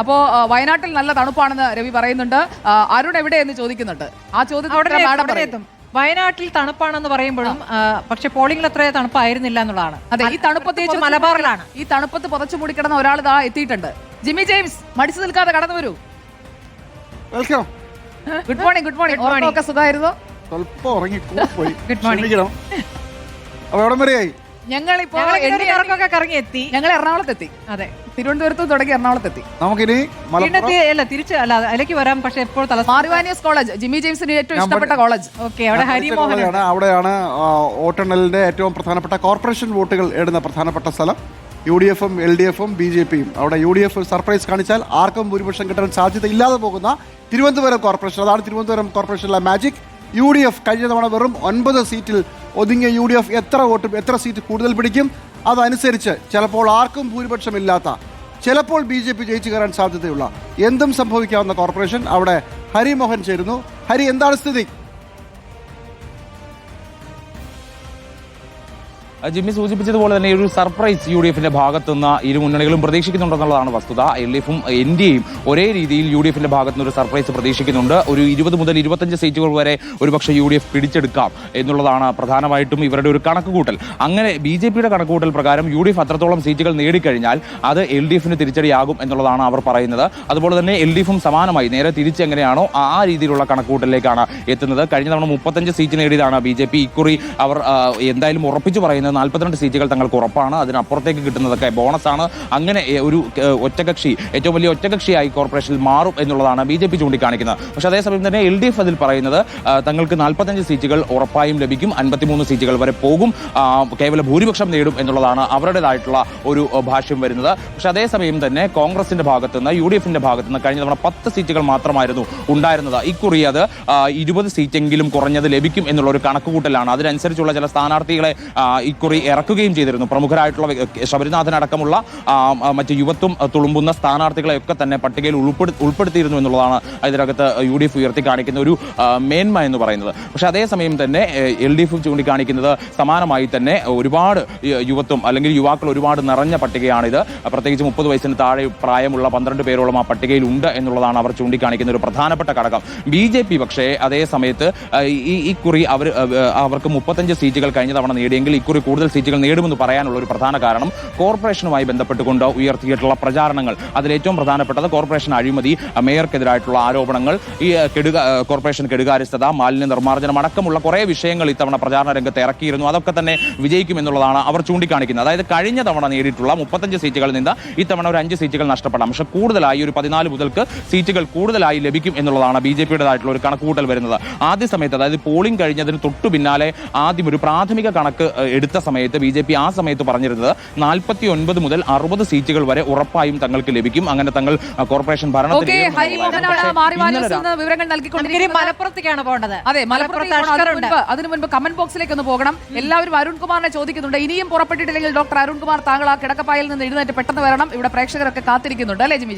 അപ്പോ വയനാട്ടിൽ നല്ല തണുപ്പാണെന്ന് രവി പറയുന്നുണ്ട്. അരുൺ എവിടെയെന്ന് ചോദിക്കുന്നുണ്ട്. ആ ചോദ്യത്തിന് വയനാട്ടിൽ തണുപ്പാണെന്ന് പറയുമ്പോഴും പക്ഷെ പോളിംഗിൽ അത്ര തണുപ്പായിരുന്നില്ല എന്നുള്ളതാണ്. അതെ, ഈ തണുപ്പത്ത് മലബാറിലാണ്. ഈ തണുപ്പത്ത് പുതച്ചു മൂടിക്കിടന്ന ഒരാൾ ഇതാ എത്തിയിട്ടുണ്ട്. ജിമ്മി ജെയിംസ് മടിച്ചു നിൽക്കാതെ കടന്നു വരൂ. Welcome. Good morning. Good morning. ഒക്കെ സുഖമായിരുന്നു? സ്വല്പം ഉറങ്ങി പോയി. Good morning. അപ്പൊ എവിടം വരെയായി? ഞങ്ങൾ കറങ്ങിയെത്തി. ഞങ്ങൾ എറണാകുളത്തെത്തി. അതെ, തിരുവനന്തപുരത്ത് തുടങ്ങി എറണാകുളത്തെത്തി. നമുക്കിനി തിരിച്ച് അതിലേക്ക് വരാം. പക്ഷെ ഇപ്പോൾ മാറിവാനിയസ് കോളേജ് ജിമ്മി ജെയിംസിന് ഏറ്റവും ഇഷ്ടപ്പെട്ട കോളേജ്. ഓക്കെ, അവിടെ ഹരിമോഹനാണ്. അവിടെയാണ് വോട്ടെണ്ണലിന്റെ ഏറ്റവും പ്രധാനപ്പെട്ട കോർപ്പറേഷൻ വോട്ടുകൾ ഇടുന്ന പ്രധാനപ്പെട്ട സ്ഥലം. UDF-ഉം LDF-ഉം BJP-യും അവിടെ UDF സർപ്രൈസ് കാണിച്ചാൽ ആർക്കും ഭൂരിപക്ഷം കിട്ടാൻ സാധ്യത ഇല്ലാതെ പോകുന്ന തിരുവനന്തപുരം കോർപ്പറേഷൻ, അതാണ് തിരുവനന്തപുരം കോർപ്പറേഷനിലെ മാജിക്. UDF കഴിഞ്ഞ തവണ വെറും 9 സീറ്റിൽ ഒതുങ്ങിയ UDF എത്ര സീറ്റ് കൂടുതൽ പിടിക്കും? അതനുസരിച്ച് ചിലപ്പോൾ ആർക്കും ഭൂരിപക്ഷമില്ലാത്ത, ചിലപ്പോൾ BJP ജയിച്ചു കയറാൻ സാധ്യതയുള്ള, എന്തും സംഭവിക്കാവുന്ന കോർപ്പറേഷൻ. അവിടെ ഹരിമോഹൻ ചേരുന്നു. ഹരി, എന്താണ് സ്ഥിതി? ജിമ്മി സൂചിപ്പിച്ചതുപോലെ തന്നെ ഒരു സർപ്രൈസ് UDF-ന്റെ ഭാഗത്തു നിന്ന് ഇരു മുന്നണികളും പ്രതീക്ഷിക്കുന്നുണ്ടെന്നുള്ളതാണ് വസ്തുത. LDF-ഉം NDA-യും ഒരേ രീതിയിൽ UDF-ന്റെ ഭാഗത്തു നിന്ന് ഒരു സർപ്രൈസ് പ്രതീക്ഷിക്കുന്നുണ്ട്. ഒരു 20 മുതൽ 25 സീറ്റുകൾ വരെ ഒരുപക്ഷെ UDF പിടിച്ചെടുക്കാം എന്നുള്ളതാണ് പ്രധാനമായിട്ടും ഇവരുടെ ഒരു കണക്കുകൂട്ടൽ. അങ്ങനെ BJP-യുടെ കണക്കുകൂട്ടൽ പ്രകാരം UDF അത്രത്തോളം സീറ്റുകൾ നേടിക്കഴിഞ്ഞാൽ അത് LDF-ന് തിരിച്ചടിയാകും എന്നുള്ളതാണ് അവർ പറയുന്നത്. അതുപോലെ തന്നെ LDF-ഉം സമാനമായി നേരെ തിരിച്ചെങ്ങനെയാണോ ആ രീതിയിലുള്ള കണക്കുകൂട്ടലിലേക്കാണ് എത്തുന്നത്. കഴിഞ്ഞ തവണ 35 സീറ്റ് നേടിയതാണ് BJP. ഇക്കുറി അവർ എന്തായാലും ഉറപ്പിച്ചു പറയുന്നത് 42 സീറ്റുകൾ തങ്ങൾക്ക് ഉറപ്പാണ്. അതിനപ്പുറത്തേക്ക് കിട്ടുന്നതൊക്കെ ബോണസാണ്. അങ്ങനെ ഒരു ഒറ്റകക്ഷി, ഏറ്റവും വലിയ ഒറ്റകക്ഷിയായി കോർപ്പറേഷനിൽ മാറും എന്നുള്ളതാണ് BJP ചൂണ്ടിക്കാണിക്കുന്നത്. പക്ഷേ അതേസമയം തന്നെ LDF അതിൽ പറയുന്നത് തങ്ങൾക്ക് 45 സീറ്റുകൾ ഉറപ്പായും ലഭിക്കും, 53 സീറ്റുകൾ വരെ പോകും, കേവല ഭൂരിപക്ഷം നേടും എന്നുള്ളതാണ് അവരുടേതായിട്ടുള്ള ഒരു ഭാഷ്യം വരുന്നത്. പക്ഷേ അതേസമയം തന്നെ കോൺഗ്രസിന്റെ ഭാഗത്തുനിന്ന് UDF-ന്റെ ഭാഗത്തുനിന്ന് കഴിഞ്ഞ തവണ 10 സീറ്റുകൾ മാത്രമായിരുന്നു ഉണ്ടായിരുന്നത്. ഇക്കുറി അത് 20 സീറ്റെങ്കിലും കുറഞ്ഞത് ലഭിക്കും എന്നുള്ള ഒരു കണക്കുകൂട്ടലാണ്. അതിനനുസരിച്ചുള്ള ചില സ്ഥാനാർത്ഥികളെ ഇക്കുറി ഇറക്കുകയും ചെയ്തിരുന്നു. പ്രമുഖരായിട്ടുള്ള ശബരിനാഥൻ അടക്കമുള്ള മറ്റ് യുവത്വം തുളുമ്പുന്ന സ്ഥാനാർത്ഥികളെയൊക്കെ തന്നെ പട്ടികയിൽ ഉൾപ്പെടുത്തിയിരുന്നു എന്നുള്ളതാണ് ഇതിനകത്ത് UDF ഉയർത്തി കാണിക്കുന്ന ഒരു മേന്മ എന്ന് പറയുന്നത്. പക്ഷെ അതേസമയം തന്നെ LDF ചൂണ്ടിക്കാണിക്കുന്നത് സമാനമായി തന്നെ ഒരുപാട് യുവത്വം അല്ലെങ്കിൽ യുവാക്കൾ ഒരുപാട് നിറഞ്ഞ പട്ടികയാണിത്. പ്രത്യേകിച്ച് 30 വയസ്സിന് താഴെ പ്രായമുള്ള 12 പേരോളം ആ പട്ടികയിൽ ഉണ്ട് എന്നുള്ളതാണ് അവർ ചൂണ്ടിക്കാണിക്കുന്ന ഒരു പ്രധാനപ്പെട്ട ഘടകം. BJP പക്ഷേ അതേ സമയത്ത് ഈ കുറി അവർക്ക് 35 സീറ്റുകൾ കഴിഞ്ഞ തവണ നേടിയെങ്കിൽ ഇക്കുറി കൂടുതൽ സീറ്റുകൾ നേടുമെന്ന് പറയാനുള്ള ഒരു പ്രധാന കാരണം കോർപ്പറേഷനുമായി ബന്ധപ്പെട്ടുകൊണ്ട് ഉയർത്തിയിട്ടുള്ള പ്രചാരണങ്ങൾ. അതിലേറ്റവും പ്രധാനപ്പെട്ടത് കോർപ്പറേഷൻ അഴിമതി, മേയർക്കെതിരായിട്ടുള്ള ആരോപണങ്ങൾ, ഈ കോർപ്പറേഷൻ കെടുകാര്യസ്ഥത, മാലിന്യ നിർമ്മാർജ്ജനം അടക്കമുള്ള കുറേ വിഷയങ്ങൾ ഇത്തവണ പ്രചാരണ രംഗത്ത് ഇറക്കിയിരുന്നു. അതൊക്കെ തന്നെ വിജയിക്കുമെന്നുള്ളതാണ് അവർ ചൂണ്ടിക്കാണിക്കുന്നത്. അതായത് കഴിഞ്ഞ തവണ നേടിയിട്ടുള്ള 35 സീറ്റുകളിൽ നിന്ന് ഇത്തവണ ഒരു 5 സീറ്റുകൾ നഷ്ടപ്പെടാം. പക്ഷെ കൂടുതലായി ഒരു 14 മുതൽക്ക് സീറ്റുകൾ കൂടുതലായി ലഭിക്കും എന്നുള്ളതാണ് BJP-യുടേതായിട്ടുള്ള ഒരു കണക്കുകൂട്ടൽ വരുന്നത്. ആദ്യ സമയത്ത്, അതായത് പോളിംഗ് കഴിഞ്ഞതിന് തൊട്ടു പിന്നാലെ ആദ്യം ഒരു പ്രാഥമിക കണക്ക് എടുത്ത സമയത്ത് BJP ആ സമയത്ത് പറഞ്ഞിരുന്നത് 49 മുതൽ 60 സീറ്റുകൾ വരെ ഉറപ്പായും തങ്ങൾക്ക് ലഭിക്കും. അങ്ങനെ തങ്ങൾ കോർപ്പറേഷൻ ഭരണത്തിൽ മലപ്പുറത്തേക്കാണ് പോകേണ്ടത്. അതെ, മലപ്പുറത്ത്. അതിനു മുൻപ് കമന്റ് ബോക്സിലേക്ക് ഒന്ന് പോകണം. എല്ലാവരും അരുൺകുമാറിനെ ചോദിക്കുന്നുണ്ട്. ഇനിയും പുറപ്പെട്ടിട്ടില്ലെങ്കിൽ ഡോക്ടർ അരുൺകുമാർ, താങ്കൾ ആ കിടക്കപ്പായിൽ നിന്ന് എഴുന്നേറ്റ് പെട്ടെന്ന് വരണം. ഇവിടെ പ്രേക്ഷകരൊക്കെ കാത്തിരിക്കുന്നുണ്ട്, അല്ലേ ജിമ്മി?